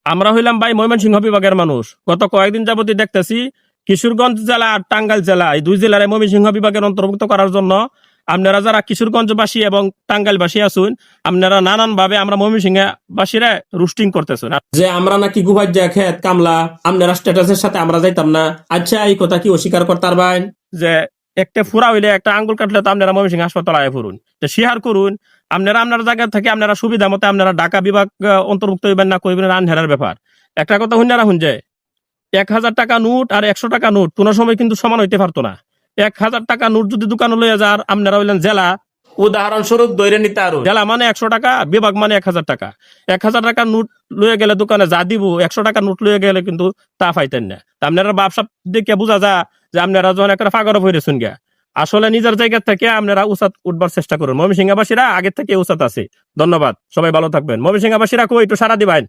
আমরা হইলাম ভাই ময়মনসিংহ বিভাগের মানুষ। গত কয়েকদিন যাবতীয় দেখতেছি কিশোরগঞ্জ জেলা আর টাঙ্গাইল জেলা, এই দুই জেলার ময়মনসিংহ বিভাগের অন্তর্ভুক্ত করার জন্য আপনারা যারা কিশোরগঞ্জবাসী এবং টাঙ্গাইলবাসী আছেন, আপনারা নানান ভাবে আমরা ময়মনসিংহ বাসীরা রুস্টিং করতেছেন যে আমরা নাকি গুবাই যা খেত কামলা, আপনারা স্ট্যাটাসের সাথে আমরা যাইতাম না। আচ্ছা, এই কথা কি অস্বীকার করতে পারবেন যে একটা ফুরা হইলে একটা আঙ্গুল কাটলে তো আপনারা ময়মনসিংহ হাসপাতালে আয় ফুরুন? তো শেয়ার করুন। আপনারা আপনার জায়গা থেকে আপনারা সুবিধা মতো আপনারা ঢাকা বিভাগ অন্তর্ভুক্ত হইবেন না কইবেন আনহেরার ব্যাপার। একটা কথা হুন্যারা হুন যে 1000 টাকা নোট আর 100 টাকা নোট কোন সময় কিন্তু সমান হইতে পারতো না। 1000 টাকা নোট যদি দোকানে লইয়া যার, আপনারা হইলেন জেলা, উদাহরণস্বরূপ ধরে নিতে আরো জেলা মানে 100 টাকা, বিভাগ মানে 1000 টাকা। 1000 টাকা নোট লইয়া গেলে দোকানে যা দিব, 100 টাকা নোট লইয়া গেলে কিন্তু তা পাইতেন না। আপনারা ব্যবসা দেখে বোঝা যা যে আপনারা যখন একটা ফাগর হইরেছেন গিয়া। আসলে নিজের জায়গা থেকে আপনারা উসাত উঠবার চেষ্টা করুন। ময়মনসিংহবাসীরা আগের থেকে উসাত আছে। ধন্যবাদ, সবাই ভালো থাকবেন। ময়মনসিংহবাসীরা কই একটু সারা দিবেন।